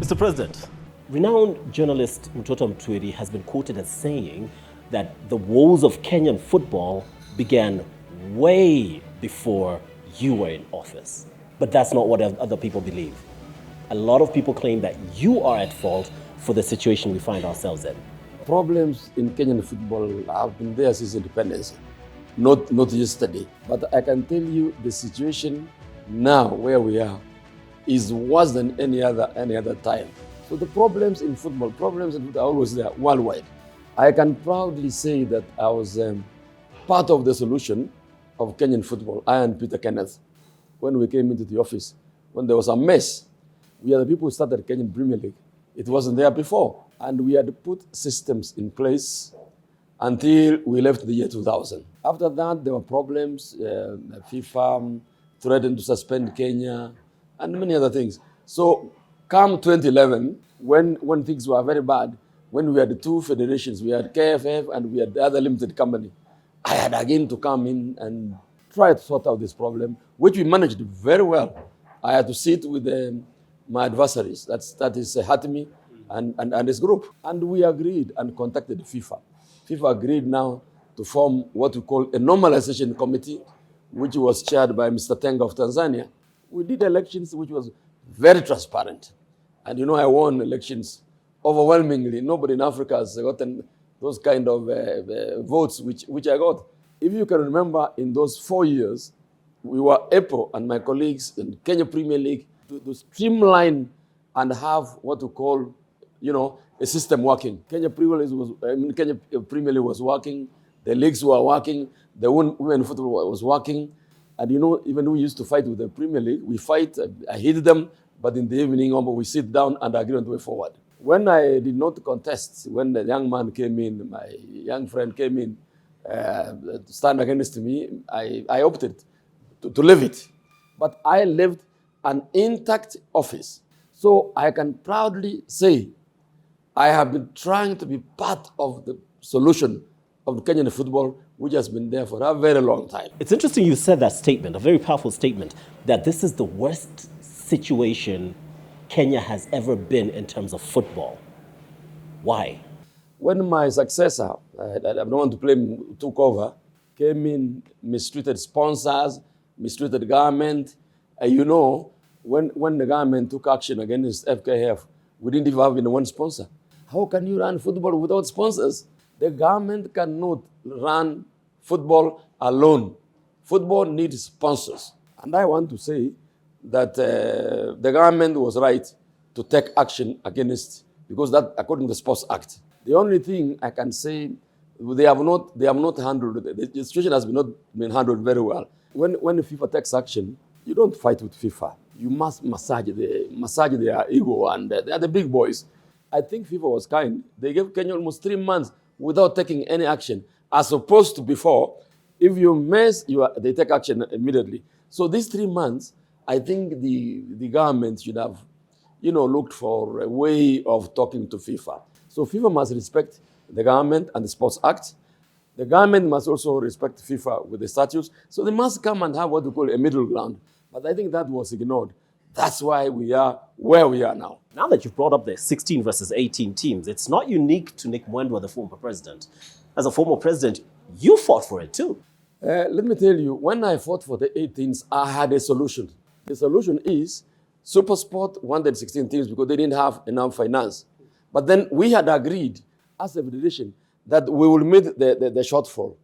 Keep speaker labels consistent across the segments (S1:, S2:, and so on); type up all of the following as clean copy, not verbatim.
S1: Mr. President, renowned journalist Mtoto Mtwiri has been quoted as saying that the woes of Kenyan football began way before you were in office. But that's not what other people believe. A lot of people claim that you are at fault for the situation we find ourselves in.
S2: Problems in Kenyan football have been there since independence, not yesterday. But I can tell you the situation now where we are is worse than any other time. So the problems in football are always there worldwide. I can proudly say that I was part of the solution of Kenyan football, I and Peter Kenneth, when we came into the office. When there was a mess, we are the people who started Kenyan Premier League. It wasn't there before. And we had put systems in place until we left the year 2000. After that, there were problems. FIFA threatened to suspend Kenya and many other things. So come 2011, when things were very bad, when we had two federations, we had KFF and we had the other limited company, I had again to come in and try to sort out this problem, which we managed very well. I had to sit with my adversaries, that is Hatimi and his group. And we agreed and contacted FIFA. FIFA agreed now to form what we call a normalization committee, which was chaired by Mr. Tenga of Tanzania. We did elections which was very transparent. And I won elections overwhelmingly. Nobody in Africa has gotten those kind of votes which I got. If you can remember, in those 4 years, we were able, and my colleagues in Kenya Premier League, to streamline and have what we call, a system working. Kenya Premier League was working, the leagues were working, the women football was working. And even we used to fight with the Premier League. We fight, I hit them, but in the evening, we sit down and agree on the way forward. When I did not contest, when the young man came in, my young friend came in to stand against me, I opted to leave it. But I left an intact office. So I can proudly say I have been trying to be part of the solution of Kenyan football, which has been there for a very long time.
S1: It's interesting you said that statement, a very powerful statement, that this is the worst situation Kenya has ever been in terms of football. Why?
S2: When my successor, I don't want to blame, took over, came in, mistreated sponsors, mistreated government. When the government took action against FKF, we didn't even have one sponsor. How can you run football without sponsors? The government cannot run football alone. Football needs sponsors. And I want to say that the government was right to take action against, because that, according to the Sports Act. The only thing I can say, they have not handled it. The situation has not been handled very well. When FIFA takes action, you don't fight with FIFA. You must massage their ego, and they are the big boys. I think FIFA was kind. They gave Kenya almost 3 months without taking any action, as opposed to before. If you mess, they take action immediately. So these 3 months, I think the government should have, looked for a way of talking to FIFA. So FIFA must respect the government and the Sports Act. The government must also respect FIFA with the statutes. So they must come and have what we call a middle ground. But I think that was ignored. That's why we are where we are now.
S1: Now that you've brought up the 16 versus 18 teams, it's not unique to Nyamewya, the former president. As a former president, you fought for it too.
S2: Let me tell you, when I fought for the 18s, I had a solution. The solution is SuperSport wanted 16 teams because they didn't have enough finance. But then we had agreed as a federation that we will meet the shortfall.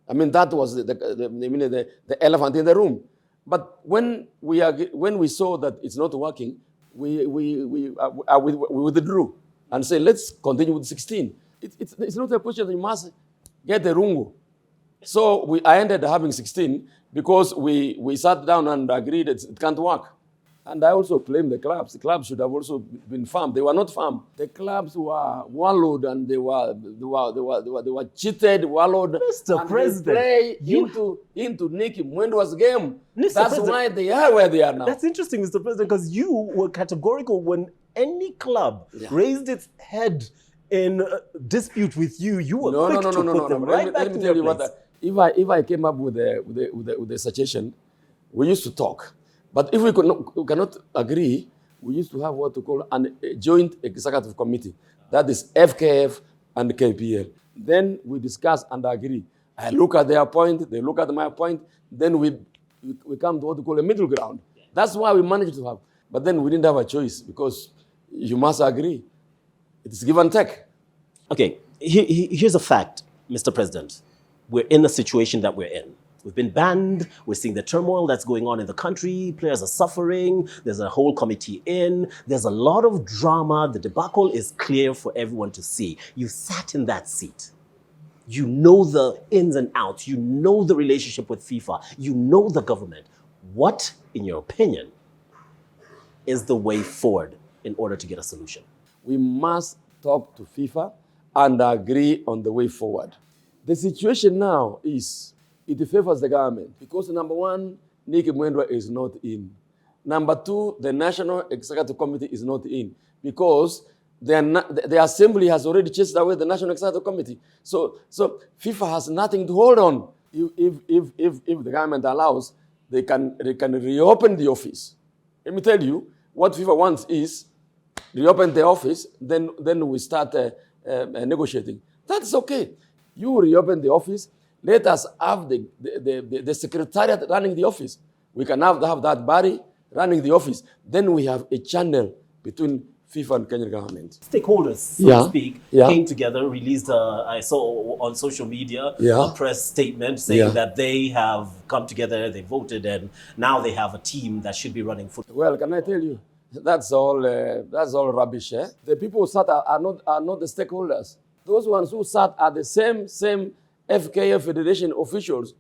S2: I mean, that was the elephant in the room. But when we saw that it's not working, we withdrew and said, let's continue with 16. It's not a question that you must get a rungu. So I ended up having 16 because we sat down and agreed it can't work. And I also blame the clubs. The clubs should have also been farmed. They were not farmed. The clubs were wallowed and they were cheated, wallowed.
S1: Mr.
S2: And
S1: President,
S2: they play into Nicky Mwendo's game. That's why they are where they are now.
S1: That's interesting, Mr. President, because you were categorical when any club raised its head in dispute with you. You were quick to put them right back in their place.
S2: If I came up with a suggestion, we used to talk. But if we cannot agree, we used to have what we call a joint executive committee. That is FKF and KPL. Then we discuss and agree. I look at their point, they look at my point, then we come to what we call a middle ground. That's why we managed to have. But then we didn't have a choice because you must agree. It is give and take.
S1: Okay, here's a fact, Mr. President. We're in the situation that we're in. We've been banned. We're seeing the turmoil that's going on in the country. Players are suffering. There's a whole committee in. There's a lot of drama. The debacle is clear for everyone to see. You sat in that seat. You know the ins and outs. You know the relationship with FIFA. You know the government. What, in your opinion, is the way forward in order to get a solution?
S2: We must talk to FIFA and agree on the way forward. The situation now is it favors the government because number one, Nyamewya is not in. Number two, the National Executive Committee is not in because the Assembly has already chased away the National Executive Committee. So FIFA has nothing to hold on. If the government allows, they can reopen the office. Let me tell you, what FIFA wants is reopen the office, then we start negotiating. That's okay. You reopen the office. Let us have the secretariat running the office. We can have that body running the office. Then we have a channel between FIFA and Kenyan government.
S1: Stakeholders, so to speak, came together, released, I saw on social media, a press statement saying that they have come together, they voted, and now they have a team that should be running football.
S2: Well, can I tell you, that's all rubbish. Eh? The people who sat are not the stakeholders. Those ones who sat are the same FKF Federation officials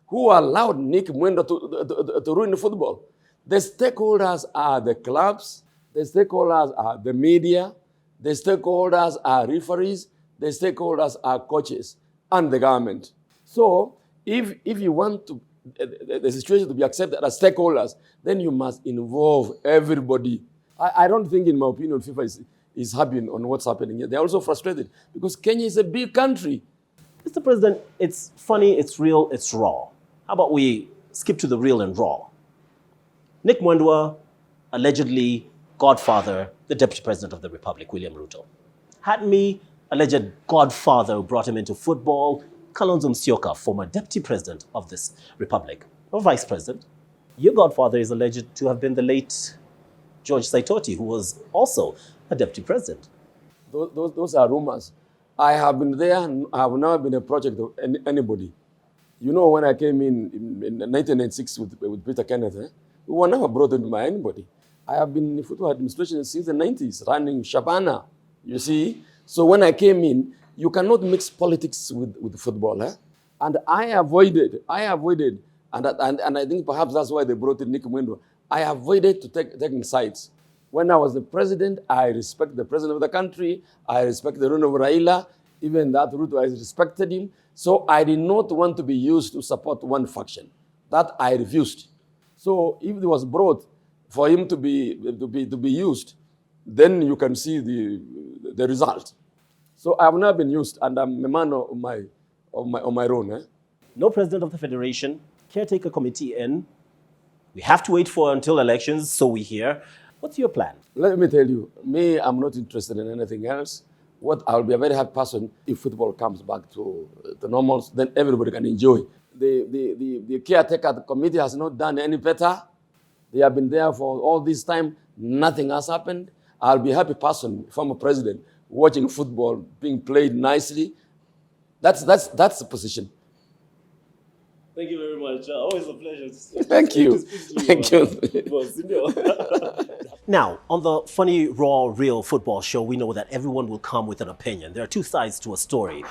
S2: who allowed Nyamewya to ruin the football. The stakeholders are the clubs, the stakeholders are the media, the stakeholders are referees, the stakeholders are coaches, and the government. So if you want the situation to be accepted as stakeholders, then you must involve everybody. I don't think, in my opinion, FIFA is happy on what's happening here. They're also frustrated because Kenya is a big country.
S1: Mr. President, it's funny, it's real, it's raw. How about we skip to the real and raw? Nyamewya, allegedly godfather, the Deputy President of the Republic, William Ruto. Hatmi, alleged godfather who brought him into football, Kalonzo Musyoka, former Deputy President of this Republic, or Vice President. Your godfather is alleged to have been the late George Saitoti, who was also a Deputy President.
S2: Those are rumors. I have been there, and I have never been a project of anybody. You know, when I came in 1996 with Peter Kenneth, we were never brought in by anybody. I have been in football administration since the 90s, running Shabana, you see. So when I came in, you cannot mix politics with football. Eh? And I avoided, and I think perhaps that's why they brought in Nyamewya. I avoided taking sides. When I was the president, I respect the president of the country. I respect the rule of Raila. Even that route, I respected him. So I did not want to be used to support one faction. That I refused. So if it was brought for him to be used, then you can see the result. So I have not been used, and I'm a man of my own. Eh?
S1: No president of the federation, caretaker committee in. We have to wait until elections, so we hear. What's your plan?
S2: Let me tell you, I'm not interested in anything else. I'll be a very happy person if football comes back to the normals, then everybody can enjoy. The caretaker committee has not done any better. They have been there for all this time. Nothing has happened. I'll be a happy person, former president, watching football being played nicely. That's the position.
S1: Thank you very much. Always a pleasure.
S2: Thank you. Thank you.
S1: Now, on the Funny, Raw, Real Football show, we know that everyone will come with an opinion. There are two sides to a story.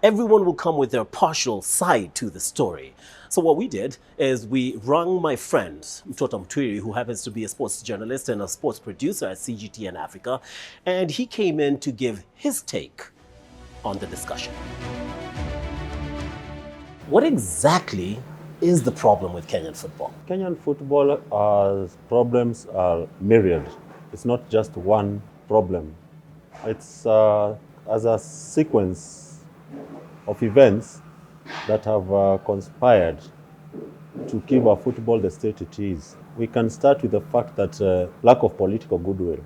S1: Everyone will come with their partial side to the story. So what we did is we rang my friend, Mtoto Mtwiri, who happens to be a sports journalist and a sports producer at CGTN Africa, and he came in to give his take on the discussion. What exactly is the problem with Kenyan football?
S3: Kenyan football problems are myriad. It's not just one problem. It's as a sequence of events that have conspired to keep our football the state it is. We can start with the fact that lack of political goodwill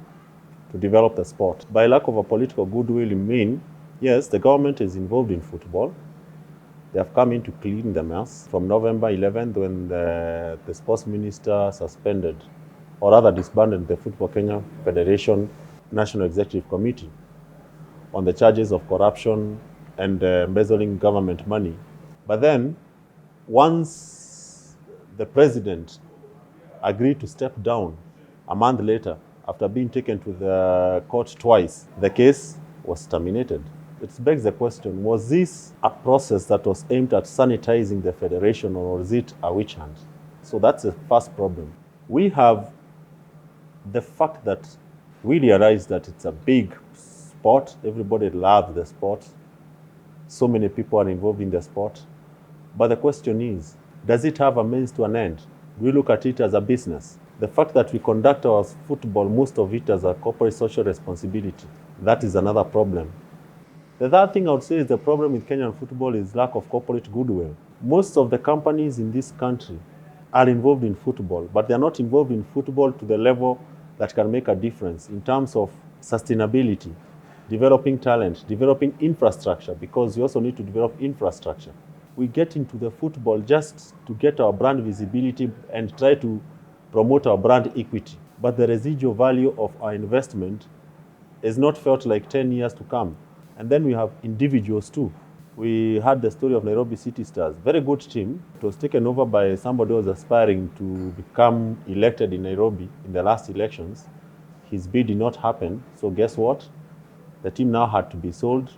S3: to develop the sport. By lack of a political goodwill, you mean, yes, the government is involved in football. They have come in to clean the mess from November 11th when the sports minister suspended, or rather disbanded, the Football Kenya Federation National Executive Committee on the charges of corruption and embezzling government money. But then, once the president agreed to step down a month later, after being taken to the court twice, the case was terminated. It begs the question, was this a process that was aimed at sanitizing the federation, or was it a witch hunt? So that's the first problem. We have the fact that we realize that it's a big sport. Everybody loves the sport. So many people are involved in the sport. But the question is, does it have a means to an end? We look at it as a business. The fact that we conduct our football, most of it as a corporate social responsibility, that is another problem. The third thing I would say is the problem with Kenyan football is lack of corporate goodwill. Most of the companies in this country are involved in football, but they are not involved in football to the level that can make a difference in terms of sustainability, developing talent, developing infrastructure, because you also need to develop infrastructure. We get into the football just to get our brand visibility and try to promote our brand equity. But the residual value of our investment is not felt like 10 years to come. And then we have individuals too. We had the story of Nairobi City Stars, very good team. It was taken over by somebody who was aspiring to become elected in Nairobi in the last elections. His bid did not happen, so guess what? The team now had to be sold,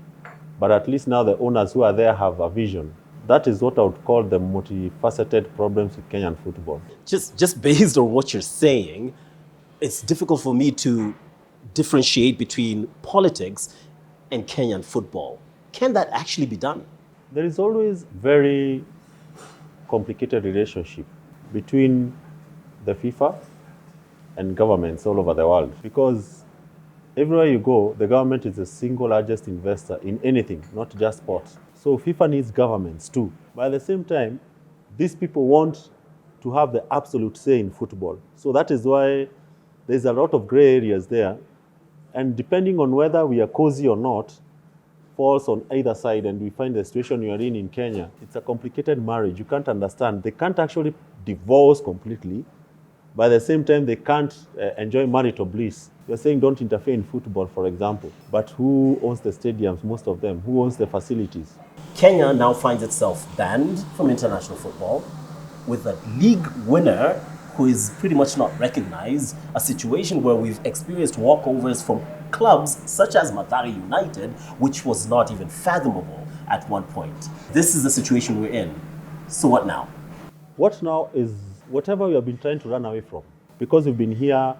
S3: but at least now the owners who are there have a vision. That is what I would call the multifaceted problems with Kenyan football.
S1: Just based on what you're saying, it's difficult for me to differentiate between politics and Kenyan football. Can that actually be done?
S3: There is always very complicated relationship between the FIFA and governments all over the world, because everywhere you go, the government is the single largest investor in anything, not just sports. So FIFA needs governments too. But at the same time, these people want to have the absolute say in football. So that is why there's a lot of gray areas there. And depending on whether we are cozy or not, falls on either side, and we find the situation you are in Kenya, it's a complicated marriage. You can't understand. They can't actually divorce completely, but at the same time, they can't enjoy marital bliss. You're saying don't interfere in football, for example, but who owns the stadiums, most of them? Who owns the facilities?
S1: Kenya now finds itself banned from international football, with a league winner who is pretty much not recognized, a situation where we've experienced walkovers from clubs such as Mathare United, which was not even fathomable at one point. This is the situation we're in. So what now?
S3: What now is whatever we have been trying to run away from. Because we've been here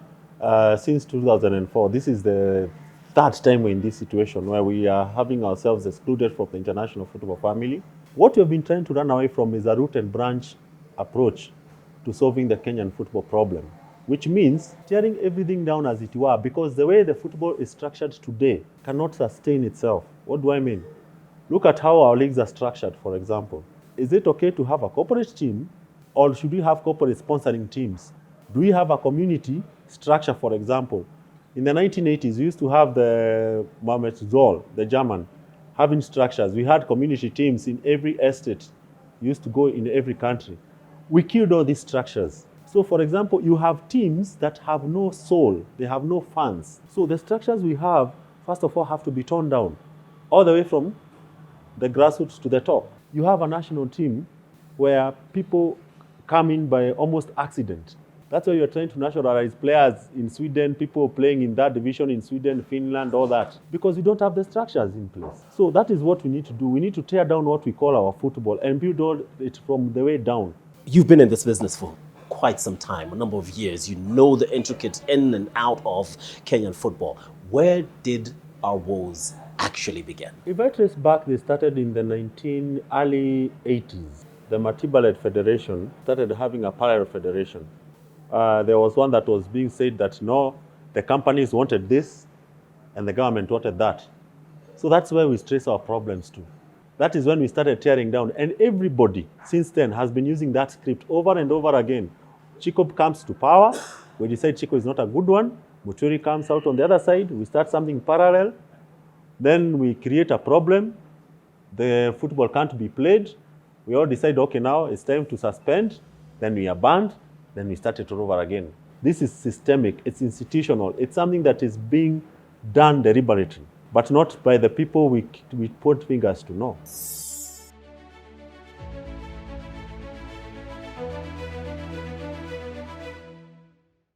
S3: since 2004. This is the third time we're in this situation where we are having ourselves excluded from the international football family. What we have been trying to run away from is a root and branch approach to solving the Kenyan football problem, which means tearing everything down as it were, because the way the football is structured today cannot sustain itself. What do I mean? Look at how our leagues are structured, for example. Is it okay to have a corporate team, or should we have corporate sponsoring teams? Do we have a community structure, for example? In the 1980s, we used to have the Mohamed Zoll, the German, having structures. We had community teams in every estate, used to go in every country. We killed all these structures. So, for example, you have teams that have no soul, they have no fans. So the structures we have, first of all, have to be torn down, all the way from the grassroots to the top. You have a national team where people come in by almost accident. That's why you're trying to nationalize players in Sweden, people playing in that division in Sweden, Finland, all that, because we don't have the structures in place. So that is what we need to do. We need to tear down what we call our football and build all it from the way down.
S1: You've been in this business for quite some time, a number of years. You know the intricate in and out of Kenyan football. Where did our woes actually begin?
S3: If I trace back, they started in the early 80s. The Matiba-led federation started having a parallel federation. There was one that was being said that no, the companies wanted this and the government wanted that. So that's where we trace our problems to. That is when we started tearing down. And everybody since then has been using that script over and over again. Chiko comes to power. We decide Chiko is not a good one. Muturi comes out on the other side. We start something parallel. Then we create a problem. The football can't be played. We all decide, okay, now it's time to suspend. Then we are banned. Then we start it all over again. This is systemic. It's institutional. It's something that is being done deliberately, but not by the people we point fingers to. No.